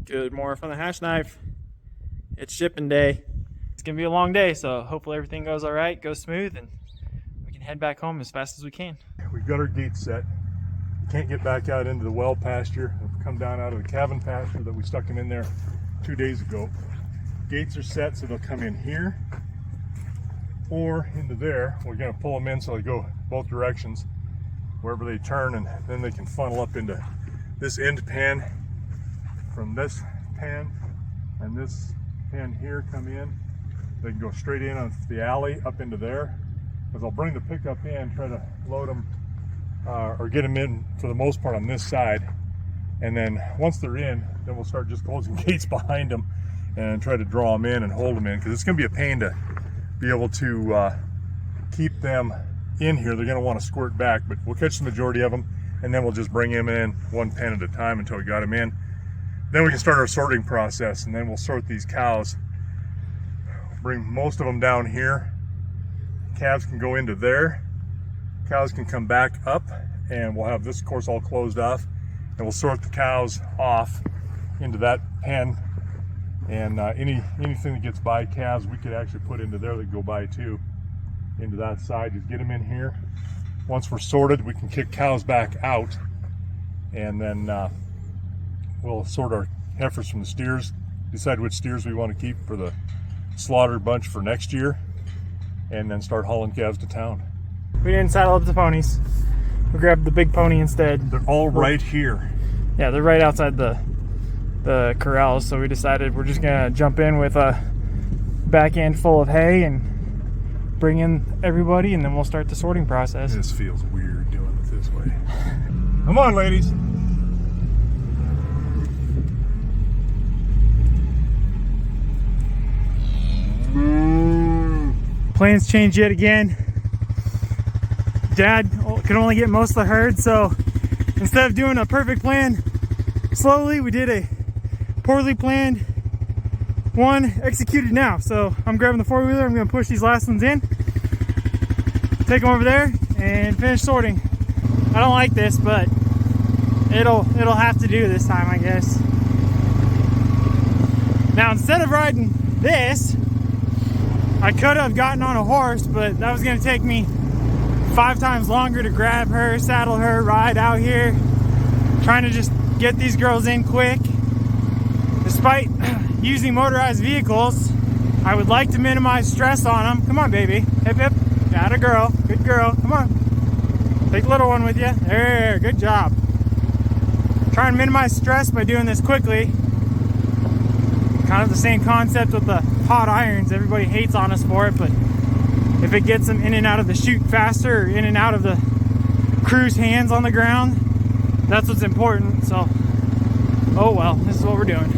Good morning from the Hashknife. It's shipping day. It's gonna be a long day, so hopefully everything goes all right, goes smooth, and we can head back home as fast as we can. We've got our gates set. You can't get back out into the well pasture. We've come down out of the cabin pasture that we stuck them in there 2 days ago. Gates are set so they'll come in here or into there. We're gonna pull them in so they go both directions, wherever they turn, and then they can funnel up into this end pen. From this pen and this pen here come in, they can go straight in on the alley up into there, because I'll bring the pickup in, try to load them or get them in for the most part on this side, and then once they're in, then we'll start just closing gates behind them and try to draw them in and hold them in, because it's going to be a pain to be able to keep them in here. They're going to want to squirt back, but we'll catch the majority of them, and then we'll just bring them in one pen at a time until we got them in. Then we can start our sorting process, and then we'll sort these cows. Bring most of them down here. Calves can go into there. Cows can come back up, and we'll have this course all closed off, and we'll sort the cows off into that pen. And anything that gets by calves, we could actually put into there that go by too, into that side. Just get them in here. Once we're sorted, we can kick cows back out, and then we'll sort our heifers from the steers, decide which steers we want to keep for the slaughter bunch for next year, and then start hauling calves to town. We didn't saddle up the ponies. We grabbed the big pony instead. They're all right here. Yeah, they're right outside the corrals, so we decided we're just gonna jump in with a back end full of hay and bring in everybody, and then we'll start the sorting process. This feels weird doing it this way. Come on, ladies. Plans changed yet again. Dad could only get most of the herd, so instead of doing a perfect plan slowly, we did a poorly planned one executed now. So I'm grabbing the four-wheeler, I'm gonna push these last ones in, take them over there, and finish sorting. I don't like this, but it'll have to do this time, I guess. Now, instead of riding this, I could have gotten on a horse, but that was gonna take me 5 times longer to grab her, saddle her, ride out here, trying to just get these girls in quick. Despite using motorized vehicles, I would like to minimize stress on them. Come on, baby. Hip, hip. Got a girl. Good girl. Come on. Take the little one with you. There, good job. Trying to minimize stress by doing this quickly. Kind of the same concept with the hot irons. Everybody hates on us for it, but if it gets them in and out of the chute faster, or in and out of the crew's hands on the ground, that's what's important. So, oh well, this is what we're doing.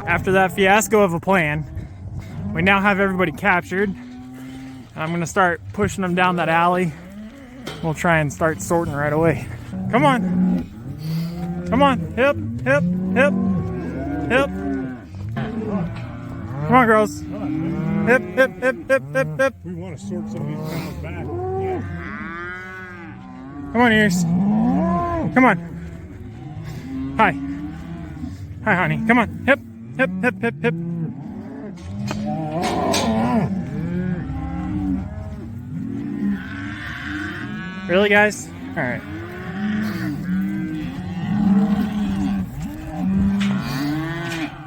After that fiasco of a plan, we now have everybody captured. I'm gonna start pushing them down that alley. We'll try and start sorting right away. Come on. Come on. Hip, hip, hip, hip. Come on, girls. Hip, hip, hip, hip, hip, hip. We want to sort some of these cows back. Come on, ears. Come on. Hi. Hi, honey. Come on. Hip, hip, hip, hip, hip. Really, guys? All right.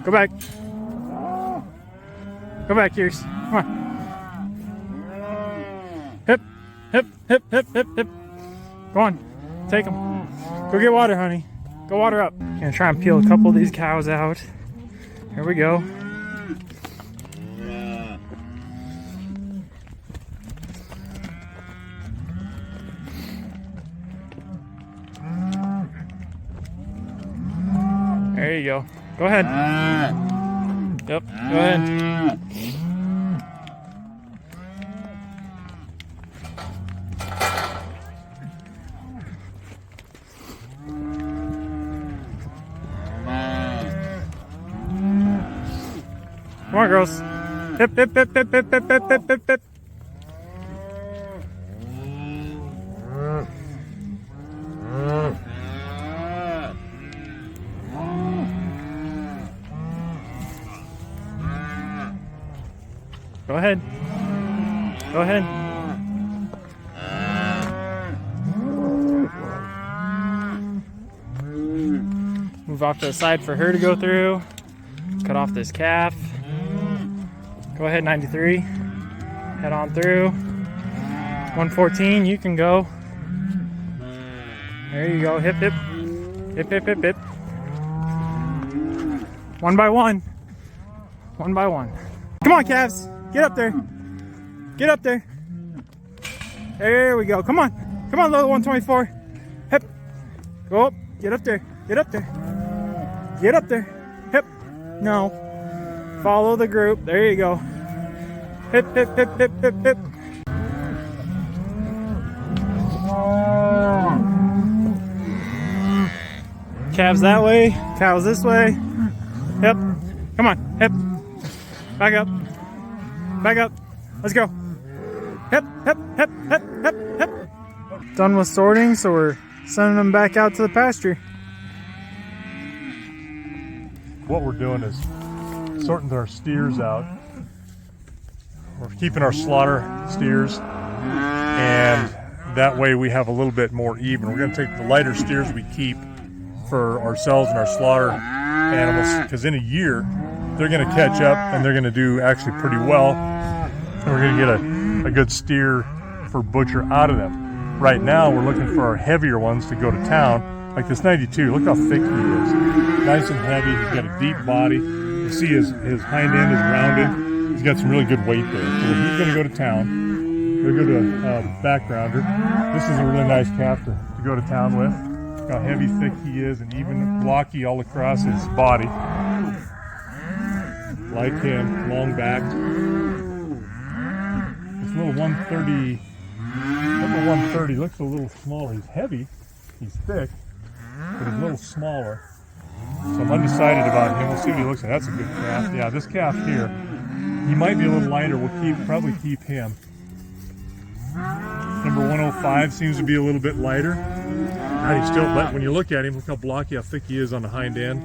Go back. Go back, ears. Come on. Hip, hip, hip, hip, hip, hip. Go on. Take them. Go get water, honey. Go water up. Gonna try and peel a couple of these cows out. Here we go. There you go. Go ahead. Yep, go ahead. Come on, girls. Hip, hip, hip, hip, hip, hip, hip, hip, hip, hip. Go ahead. Go ahead. Move off to the side for her to go through. Cut off this calf. Go ahead, 93. Head on through. 114, you can go. There you go. Hip, hip. Hip, hip, hip, hip. One by one. One by one. Come on, calves. Get up there. Get up there. There we go. Come on. Come on, little 124. Hip. Go up. Get up there. Get up there. Get up there. Hip. No. Follow the group. There you go. Hip, hip, hip, hip, hip, hip. Calves that way. Cows this way. Hip. Come on. Hip. Back up. Back up. Let's go. Hip, hip, hip, hip, hip, hip. Done with sorting, so we're sending them back out to the pasture. What we're doing is sorting our steers out. We're keeping our slaughter steers, and that way we have a little bit more even. We're going to take the lighter steers we keep for ourselves and our slaughter animals, because in a year they're going to catch up and they're going to do actually pretty well, and we're going to get a good steer for butcher out of them. Right now we're looking for our heavier ones to go to town, like this 92. Look how thick he is. Nice and heavy. He's got a deep body. You see his hind end is rounded. He's got some really good weight there. So he's going to go to town. We're going to go to backgrounder. This is a really nice calf to go to town with. Look how heavy, thick he is, and even blocky all across his body. Like him, long back. This little 130, number 130 looks a little smaller. He's heavy, he's thick, but he's a little smaller. So I'm undecided about him. We'll see what he looks like. That's a good calf. Yeah, this calf here, he might be a little lighter. We'll probably keep him. Number 105 seems to be a little bit lighter. And he's still, when you look at him, look how blocky, how thick he is on the hind end.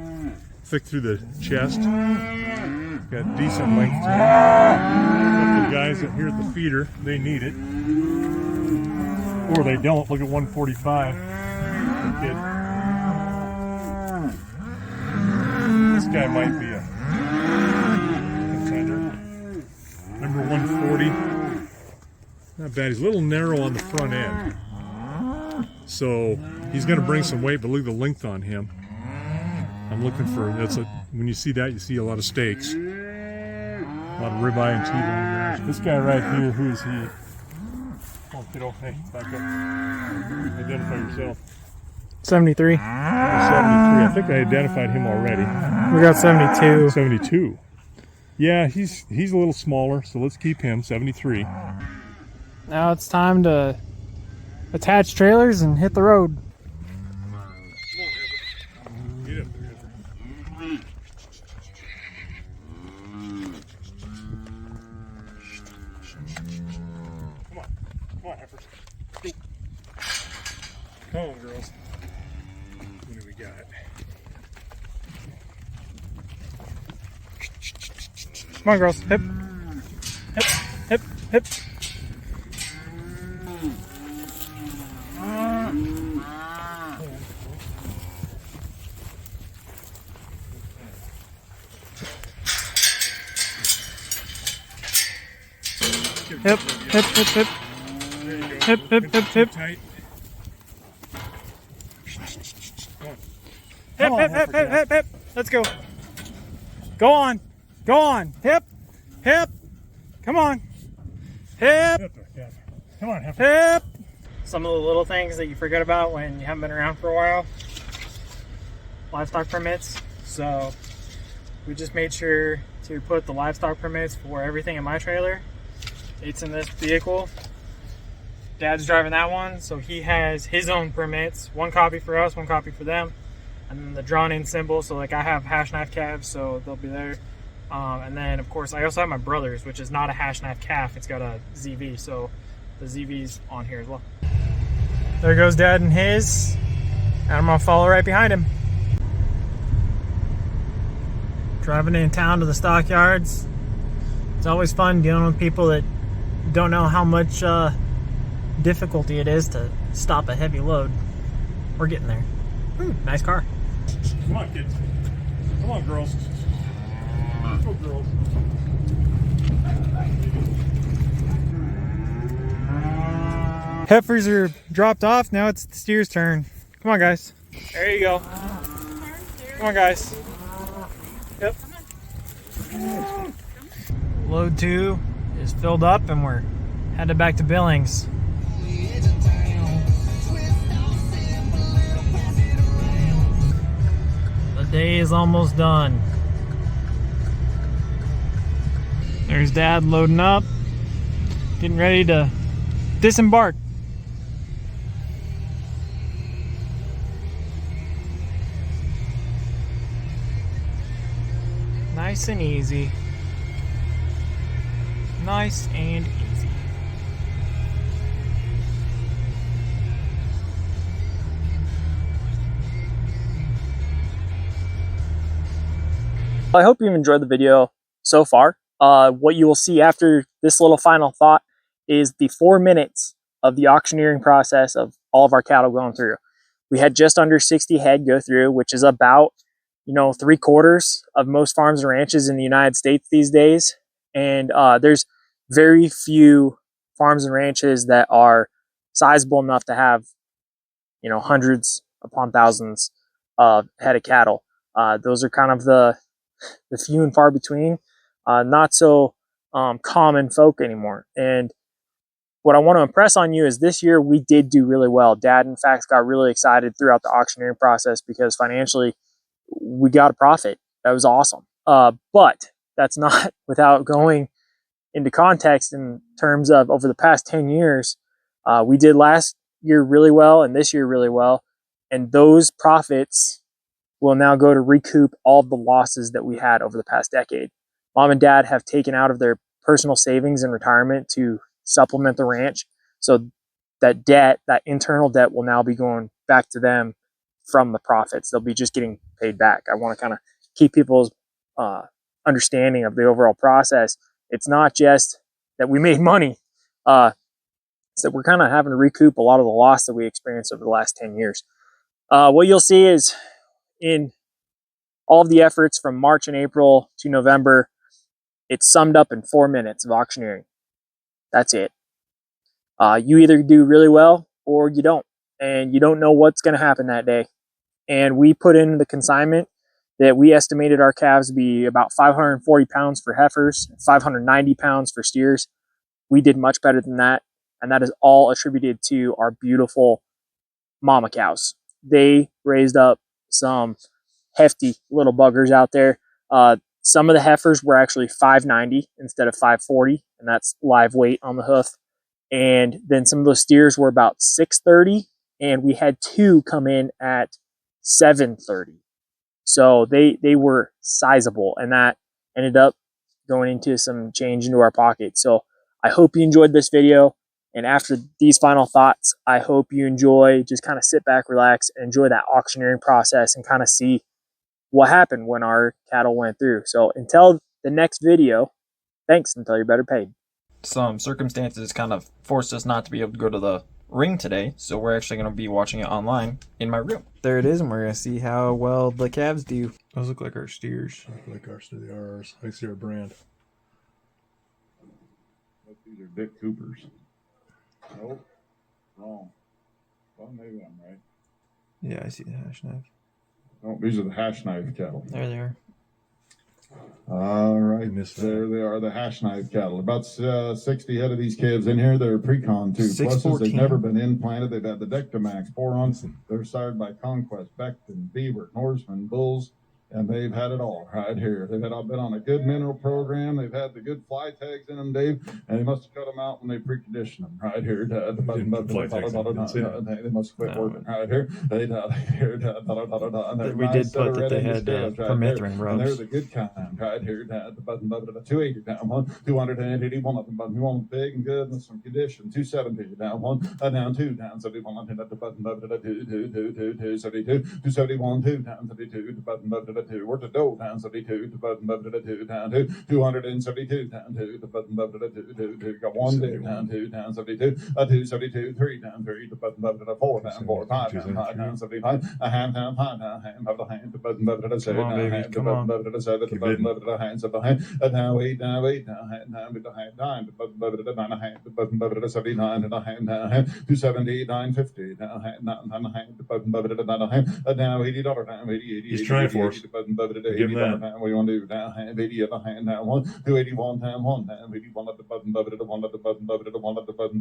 Thick through the chest. Got decent length to him. A couple of guys up here at the feeder, they need it. Or they don't. Look at 145. Kid. This guy might be a contender. Number 140. Not bad. He's a little narrow on the front end. So he's going to bring some weight, but look at the length on him. I'm looking for, when you see that, you see a lot of steaks. A lot of ribeye and T-bone. This guy right here, who is he? Oh, kiddo, hey, back up. Identify yourself. 73. 73. I think I identified him already. We got 72. 72. Yeah, he's a little smaller, so let's keep him, 73. Now it's time to attach trailers and hit the road. Get up there. Come on, Heifers. Go. Come on, girls. What do we got? Come on, girls. Hip. Hip. Hip. Hip. Hip, hip, hip, hip. There you go. Hip, hip, hip, hip. Tight. Hip, hip, hip, hip, hip, hip. Let's go. Go on. Go on. Hip. Hip. Come on. Hip. Come on, Heifer. Hip. Some of the little things that you forget about when you haven't been around for a while. Livestock permits. So we just made sure to put the livestock permits for everything in my trailer. It's in this vehicle. Dad's driving that one, so he has his own permits. One copy for us, one copy for them. And then the drawn in symbol, so like I have Hashknife calves, so they'll be there. And then, of course, I also have my brother's, which is not a Hashknife calf. It's got a ZV, so the ZV's on here as well. There goes Dad and his, and I'm gonna follow right behind him. Driving in town to the stockyards. It's always fun dealing with people that don't know how much difficulty it is to stop a heavy load. We're getting there. Ooh, nice car. Come on, kids. Come on, girls. Go, girls. Heifers are dropped off. Now it's the steer's turn. Come on, guys. There you go. Come on, guys. Yep. Load 2 is filled up and we're headed back to Billings. The day is almost done. There's Dad loading up, getting ready to disembark. Nice and easy. Nice and easy. I hope you've enjoyed the video so far. What you will see after this little final thought is the 4 minutes of the auctioneering process of all of our cattle going through. We had just under 60 head go through, which is about 3/4 of most farms and ranches in the United States these days. And there's very few farms and ranches that are sizable enough to have, hundreds upon thousands of head of cattle. Those are kind of the few and far between, not so common folk anymore. And what I want to impress on you is this year we did do really well. Dad, in fact, got really excited throughout the auctioneering process because financially we got a profit. That was awesome. But that's not without going into context in terms of over the past 10 years. We did last year really well and this year really well. And those profits will now go to recoup all of the losses that we had over the past decade. Mom and Dad have taken out of their personal savings in retirement to supplement the ranch. So that debt, that internal debt, will now be going back to them from the profits. They'll be just getting paid back. I want to kind of keep people's understanding of the overall process. It's not just that we made money. It's that we're kind of having to recoup a lot of the loss that we experienced over the last 10 years. What you'll see is in all of the efforts from March and April to November, it's summed up in 4 minutes of auctioneering. That's it. You either do really well or you don't, and you don't know what's going to happen that day. And we put in the consignment that we estimated our calves to be about 540 pounds for heifers, 590 pounds for steers. We did much better than that, and that is all attributed to our beautiful mama cows. They raised up some hefty little buggers out there. Some of the heifers were actually 590 instead of 540, and that's live weight on the hoof. And then some of those steers were about 630, and we had 2 come in at 730. So they were sizable, and that ended up going into some change into our pocket. So I hope you enjoyed this video. And after these final thoughts, I hope you enjoy, just kind of sit back, relax, and enjoy that auctioneering process and kind of see what happened when our cattle went through. So until the next video, thanks until you're better paid. Some circumstances kind of forced us not to be able to go to the ring today, so we're actually going to be watching it online in my room. There it is, and we're going to see how well the calves do. Those look like our steers. Like ours, they are ours. I see our brand. These are Dick Coopers. Nope, wrong. Well, maybe I'm right. Yeah, I see the Hashknife. Oh, these are the Hashknife cattle. There they are. All right, there they are, the Hashknife cattle. About 60 head of these calves in here. They're pre-con too. Pluses, they've never been implanted. They've had the Dectomax, 4 ounce. They're sired by Conquest, Beckton, Beaver, Norseman, Bulls. And they've had it all right here. They've been on a good mineral program. They've had the good fly tags in them, Dave. And they must have cut them out when they preconditioned them right here. They must have quit working right here. We did put that they had permethrin rubs. And they're the good kind right here. The button 280 down one, 281 of them. Button one big and good and some condition. 270 down one, down two, down 71 at the button 272, 271, 2 down 72, the button two. We're to do down 72, the button 2 down 2, 272 down 2, the button 2, got 1 down 2, down 72, 272, 3 down 3, the button 4 down 4, 5 down 5 down 75, a hand down 5 down hand of the hand, the button 7 down hand, the button 7, the button hands of the hand, down 8 down 8 down hand down with the hand down, the button 9 hand, the button 79 and the hand down hand, 270 950 down hand down hand, the button 9 hand, down $80 down 80 He's trying for us. Give him that. What do you want to do? Down hand, 80 at the hand, down 1, 281 down 1, down 81 at the button, 1 at the button, 1 at the button,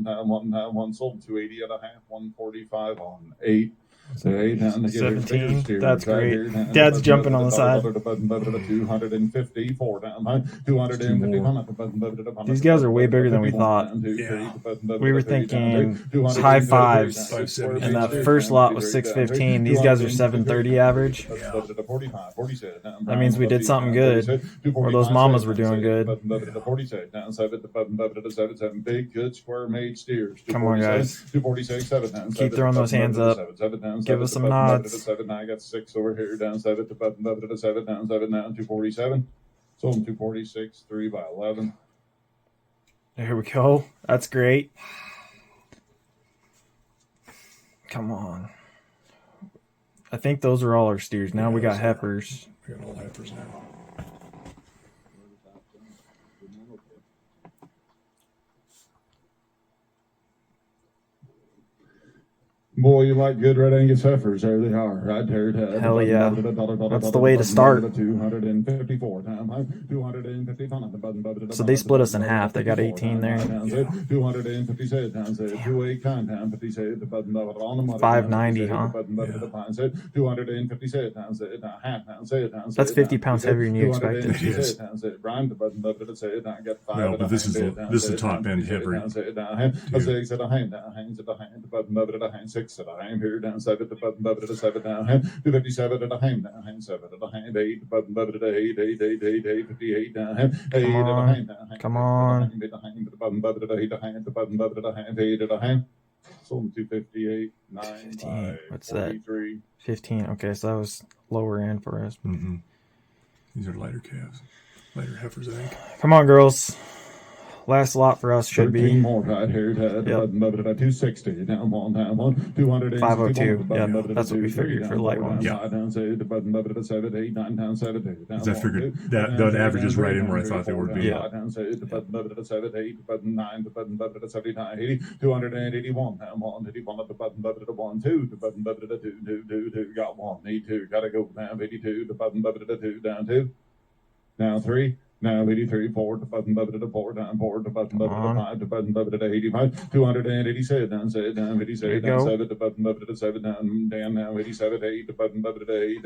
1 down 1, sold 280 at a half, 145 on 8. So 17. That's great. Dad's jumping on the side. 254 down. 250. These guys are way bigger than we thought. Yeah. We were thinking high fives, and that first lot was 615. These guys are 730 average. That means we did something good, or those mamas were doing good. Big, good, square made steers. Come on, guys. 246. Keep throwing those hands up. Give us some nods. 7, I got 6 over here, down 7 to button, to 7, down 7, down 247. Sold them 246, 3 by 11. There we go. That's great. Come on. I think those are all our steers. Now we got heifers. We got all heifers now. Boy, you like good red Angus heifers. There they are. Right there. Hell yeah. That's the way to start. 254. So they split us in half. They got 18 there. 250 down 28 down 590, huh? 250 down half down. That's 50 pounds heavier than you expected. It is. No, but this is a top end heifer. 6 at a hand here down 7 to button to 7 down hand 257 at a hand down hand 7 at a hand 8 button to 8 58 down hand 8 at a hand down hand. Come on. The button to 8 at a hand the button to the hand 8 at a hand. Sold 258 9 15. What's that? 43. 15. Okay, so that was lower end for us. Mm-hmm. These are lighter calves, lighter heifers, I think. Come on, girls. Last lot for us should be more right here. 260 down 1 down 1 200 502. Yeah, that's what we figured for the light ones. Yeah. Down say the button 7 8 9 down 7 I figured that average is right in where I thought they would be. Yeah. Down say the button 7 8 button 9 the button 79 80 281 down 1 81 at the button 1 2 the button 2 got 1 need 2 gotta go down 82 the button 2 down 2 now 3. Now 83, 4 to button to 4 down 4 to button to 5 to button to 85, 287 down 7 down 87 down 7 to button to 7 down now 87 8 to button to 8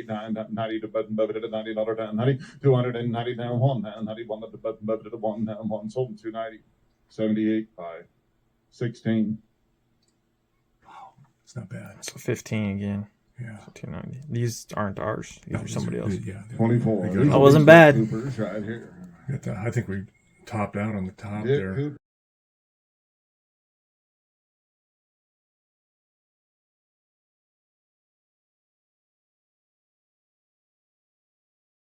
9 90 to button to $90 down 90 290 down 1 down 91 to button to 1 down 1 sold 290 78 by 16. Wow, it's not bad. So 15 again. Yeah. So 290. These aren't ours. These are somebody else. Yeah. 24. That wasn't bad. Right here. I think we topped out on the top there.